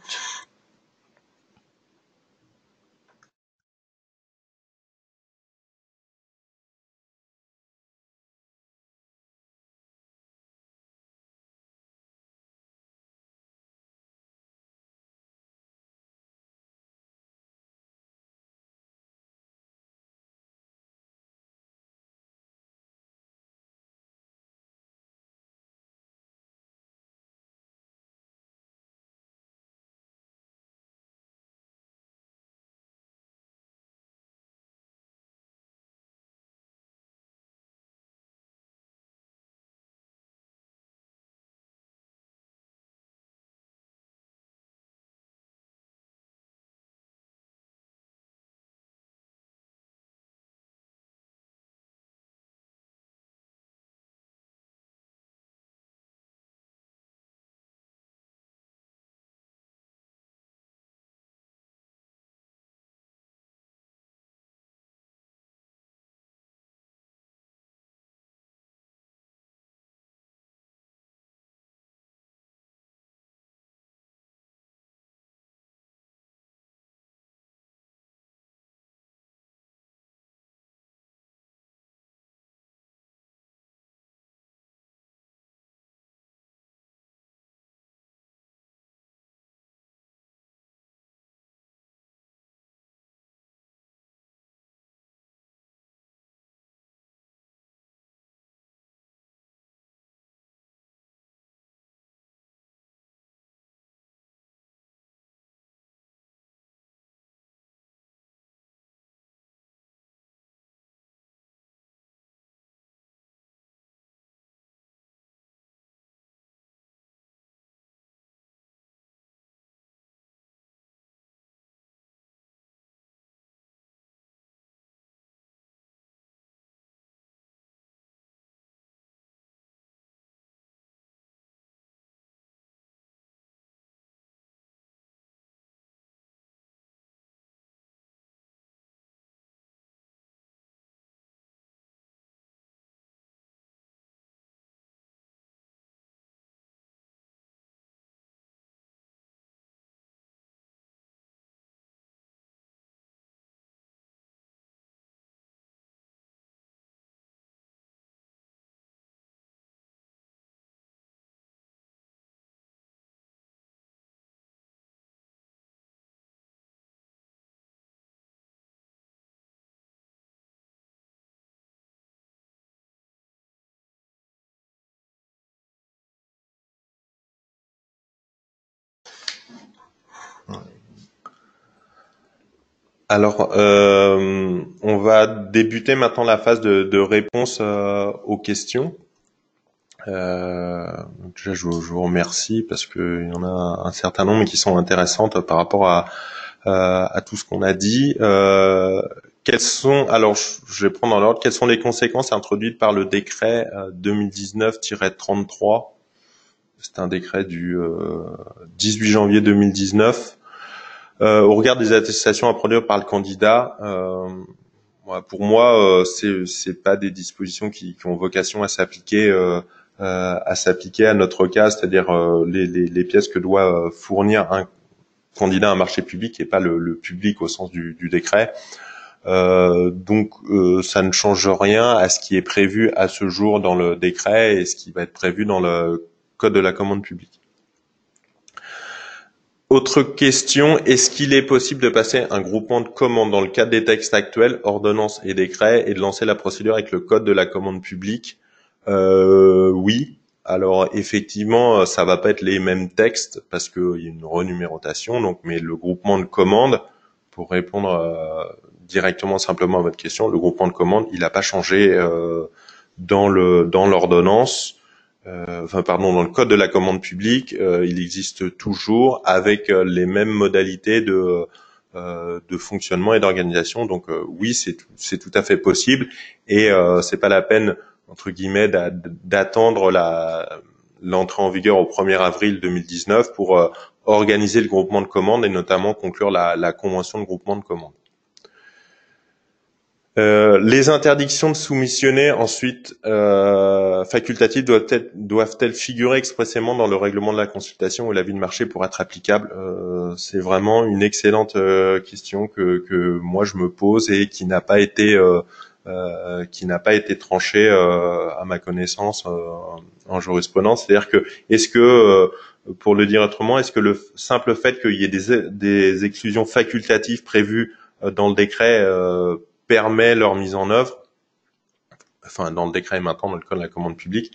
Alors, on va débuter maintenant la phase de réponse aux questions. Déjà, je vous remercie parce que il y en a un certain nombre qui sont intéressantes par rapport à tout ce qu'on a dit. Alors je vais prendre dans l'ordre, quelles sont les conséquences introduites par le décret 2019-33? C'est un décret du 18 janvier 2019. Au regard des attestations à produire par le candidat, pour moi, c'est pas des dispositions qui ont vocation à s'appliquer à notre cas, c'est-à-dire les pièces que doit fournir un candidat à un marché public et pas le public au sens du décret. Donc ça ne change rien à ce qui est prévu à ce jour dans le décret et ce qui va être prévu dans le Code de la commande publique. Autre question, est-ce qu'il est possible de passer un groupement de commandes dans le cadre des textes actuels, ordonnances et décrets, et de lancer la procédure avec le Code de la commande publique? Oui. Alors effectivement, ça va pas être les mêmes textes parce qu'il y a une renumérotation. Donc, mais le groupement de commandes, pour répondre directement simplement à votre question, le groupement de commandes, il n'a pas changé dans l'ordonnance. Dans le code de la commande publique, il existe toujours avec les mêmes modalités de fonctionnement et d'organisation. Donc oui, c'est tout à fait possible et c'est pas la peine entre guillemets d'attendre l'entrée en vigueur au 1er avril 2019 pour organiser le groupement de commandes et notamment conclure la convention de groupement de commandes. Les interdictions de soumissionner ensuite facultatives doivent-elles figurer expressément dans le règlement de la consultation ou l'avis de marché pour être applicables? C'est vraiment une excellente question que moi je me pose et qui n'a pas été tranchée à ma connaissance en jurisprudence. C'est-à-dire que pour le dire autrement, est-ce que le simple fait qu'il y ait des exclusions facultatives prévues dans le décret permet leur mise en œuvre, enfin dans le décret et maintenant dans le code de la commande publique,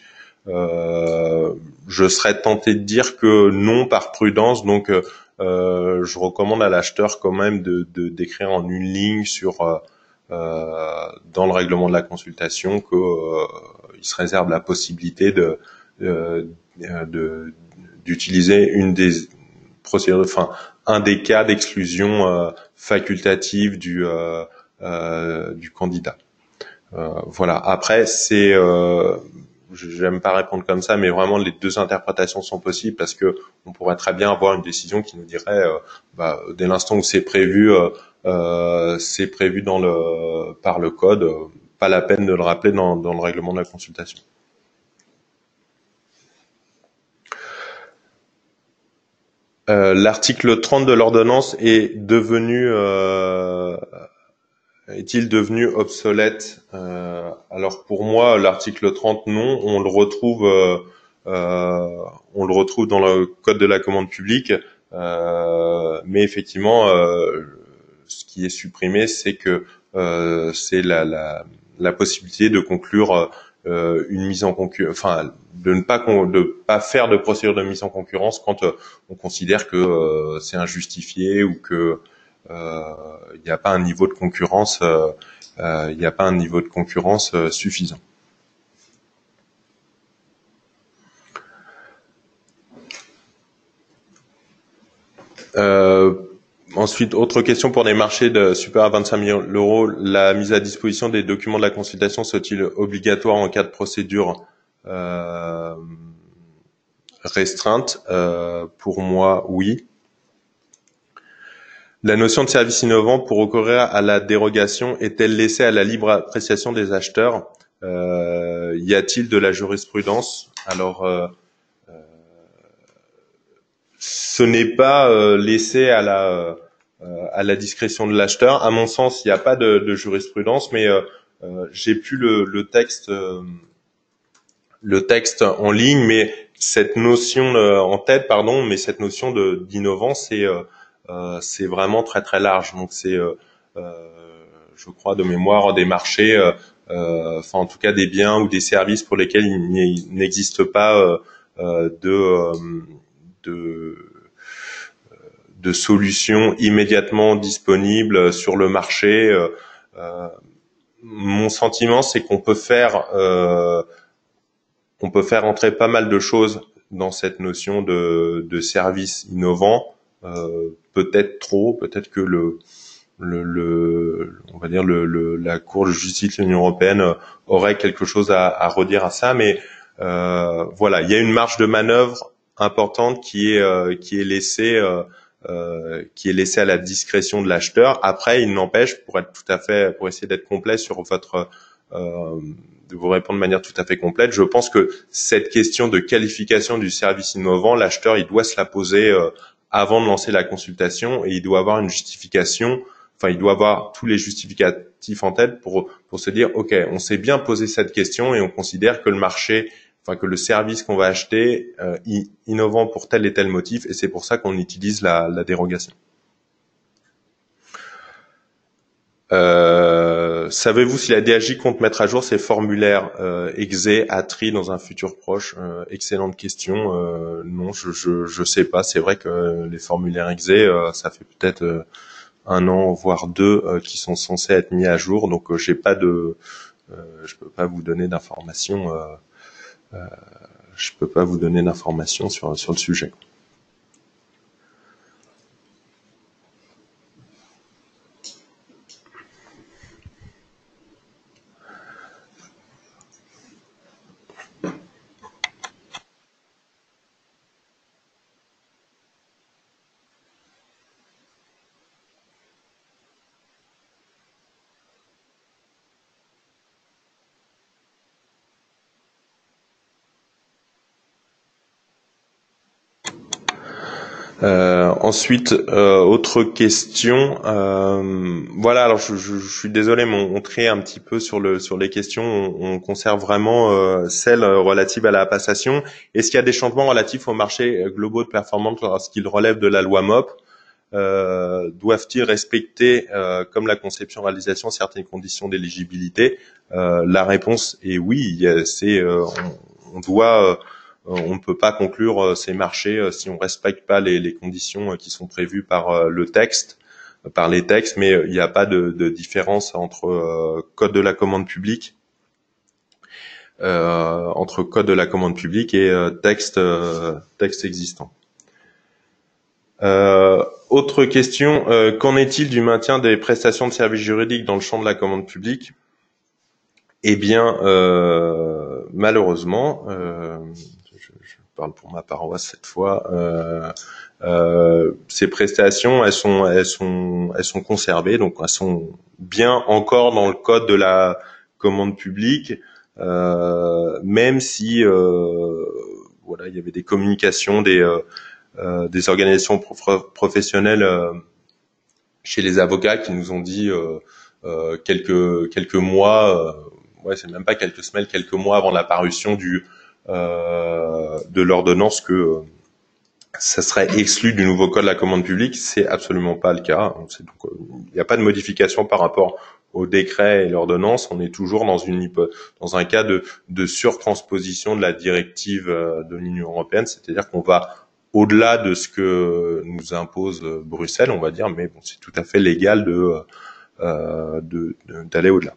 je serais tenté de dire que non par prudence. Donc je recommande à l'acheteur quand même d'écrire en une ligne dans le règlement de la consultation il se réserve la possibilité d'utiliser une des procédures, enfin un des cas d'exclusion facultative du candidat. Voilà. Après, j'aime pas répondre comme ça, mais vraiment les deux interprétations sont possibles parce que on pourrait très bien avoir une décision qui nous dirait, dès l'instant où c'est prévu par le code, pas la peine de le rappeler dans le règlement de la consultation. L'article 30 de l'ordonnance est-il devenu obsolète? Alors pour moi, l'article 30, non. On le retrouve dans le Code de la commande publique, mais effectivement, ce qui est supprimé, c'est que c'est la possibilité de conclure une mise en concurrence, enfin de pas faire de procédure de mise en concurrence quand on considère que c'est injustifié ou que il n'y a pas un niveau de concurrence suffisant. Ensuite, autre question pour des marchés de supérieurs à 25 millions d'euros, la mise à disposition des documents de la consultation sont-ils obligatoires en cas de procédure restreinte? Pour moi, oui. La notion de service innovant pour recourir à la dérogation est-elle laissée à la libre appréciation des acheteurs? Y a-t-il de la jurisprudence? Alors, ce n'est pas laissé à la discrétion de l'acheteur. À mon sens, il n'y a pas de jurisprudence, mais j'ai plus le texte en ligne, mais cette notion mais cette notion d'innovant, c'est vraiment très très large. Donc c'est, je crois de mémoire, des marchés, enfin en tout cas des biens ou des services pour lesquels il n'existe pas de solutions immédiatement disponibles sur le marché. Mon sentiment, c'est qu'on peut faire on peut faire entrer pas mal de choses dans cette notion de service innovant, peut-être trop, peut-être que on va dire la Cour de justice de l'Union européenne aurait quelque chose à redire à ça, mais voilà, il y a une marge de manœuvre importante qui est laissée à la discrétion de l'acheteur. Après, il n'empêche, pour essayer d'être complet sur de vous répondre de manière tout à fait complète, je pense que cette question de qualification du service innovant, l'acheteur, il doit se la poser avant de lancer la consultation, et il doit avoir une justification. Enfin, il doit avoir tous les justificatifs en tête pour se dire, ok, on s'est bien posé cette question et on considère que le marché, enfin que le service qu'on va acheter innovant pour tel et tel motif, et c'est pour ça qu'on utilise la dérogation. Savez-vous si la DAJ compte mettre à jour ses formulaires EXE, ATRI dans un futur proche? Excellente question. Non, je sais pas. C'est vrai que les formulaires EXE, ça fait peut-être 1 an voire 2 qui sont censés être mis à jour. Donc je peux pas vous donner d'informations. Je peux pas vous donner d'informations sur le sujet. Ensuite, autre question. Voilà, alors je suis désolé, mais on trie un petit peu sur les questions. On conserve vraiment celles relatives à la passation. Est-ce qu'il y a des changements relatifs aux marchés globaux de performance lorsqu'ils relèvent de la loi MOP? Doivent-ils respecter, comme la conception-réalisation, certaines conditions d'éligibilité? La réponse est oui. On doit on ne peut pas conclure ces marchés si on respecte pas les conditions qui sont prévues par par les textes, mais il n'y a pas de différence entre code de la commande publique, et texte existant. Autre question, qu'en est-il du maintien des prestations de services juridiques dans le champ de la commande publique? Eh bien, malheureusement, je parle pour ma paroisse cette fois, ces prestations, elles sont conservées, donc elles sont bien encore dans le code de la commande publique, même si voilà, il y avait des communications des organisations professionnelles chez les avocats qui nous ont dit quelques mois, ouais, c'est même pas quelques semaines, quelques mois avant la parution de l'ordonnance que ça serait exclu du nouveau code de la commande publique. C'est absolument pas le cas. Il n'y a pas de modification par rapport au décret et l'ordonnance. On est toujours dans un cas de surtransposition de la directive de l'Union européenne, c'est-à-dire qu'on va au-delà de ce que nous impose Bruxelles, on va dire, mais bon, c'est tout à fait légal d'aller au-delà.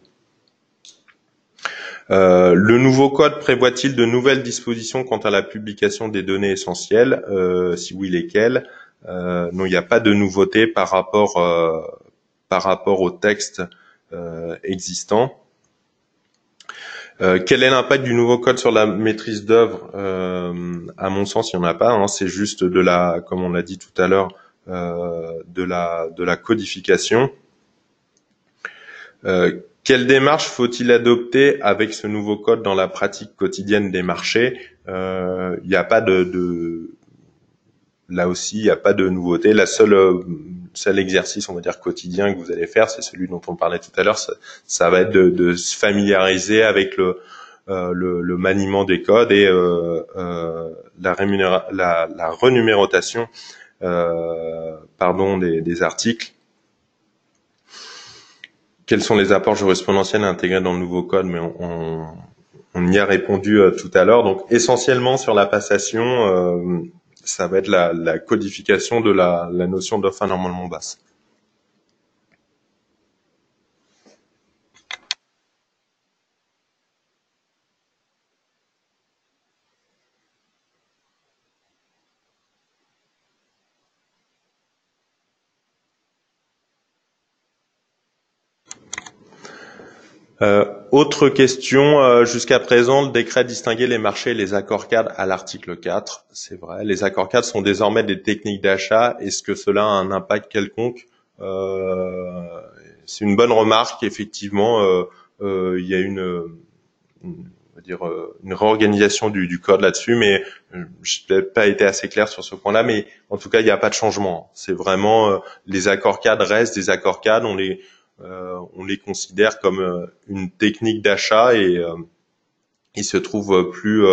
Le nouveau code prévoit-il de nouvelles dispositions quant à la publication des données essentielles? Si oui, lesquelles? Non, il n'y a pas de nouveauté par rapport au texte existant. Quel est l'impact du nouveau code sur la maîtrise d'œuvre? À mon sens, il n'y en a pas. Hein, c'est juste comme on l'a dit tout à l'heure, de la codification. Quelle démarche faut-il adopter avec ce nouveau code dans la pratique quotidienne des marchés? Il n'y a pas là aussi, il n'y a pas de nouveauté. La seul exercice, on va dire, quotidien que vous allez faire, c'est celui dont on parlait tout à l'heure. Ça va être de se familiariser avec le maniement des codes et la renumérotation des articles. Quels sont les apports jurisprudentiels intégrés dans le nouveau code? Mais on y a répondu tout à l'heure. Donc essentiellement sur la passation, ça va être la codification de la notion d'offre anormalement basse. Autre question, jusqu'à présent, le décret distinguait les marchés et les accords cadres à l'article 4. C'est vrai, les accords cadres sont désormais des techniques d'achat. Est-ce que cela a un impact quelconque? C'est une bonne remarque. Effectivement, il y a une réorganisation du code là-dessus, mais je n'ai pas été assez clair sur ce point-là. Mais en tout cas, il n'y a pas de changement. C'est vraiment les accords cadres restent des accords cadres. On les considère comme une technique d'achat et ils se trouvent plus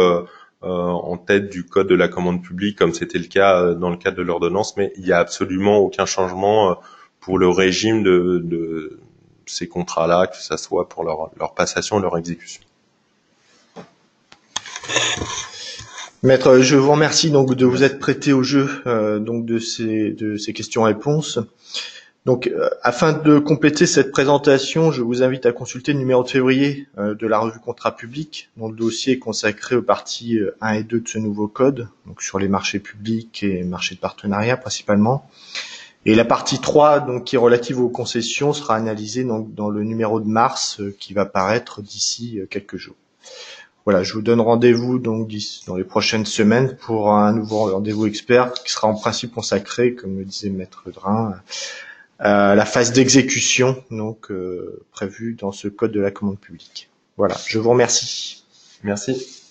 en tête du code de la commande publique comme c'était le cas dans le cadre de l'ordonnance, mais il n'y a absolument aucun changement pour le régime de ces contrats-là, que ça soit pour leur passation et leur exécution. Maître, je vous remercie donc de vous être prêté au jeu donc de ces questions-réponses. Donc, afin de compléter cette présentation, je vous invite à consulter le numéro de février de la revue Contrat public, dont le dossier est consacré aux parties 1 et 2 de ce nouveau code, donc sur les marchés publics et marchés de partenariat principalement. Et la partie 3, donc qui est relative aux concessions, sera analysée donc dans le numéro de mars qui va paraître d'ici quelques jours. Voilà, je vous donne rendez-vous donc dans les prochaines semaines pour un nouveau rendez-vous expert qui sera en principe consacré, comme le disait Maître Drin, la phase d'exécution donc prévue dans ce code de la commande publique. Voilà, je vous remercie. Merci.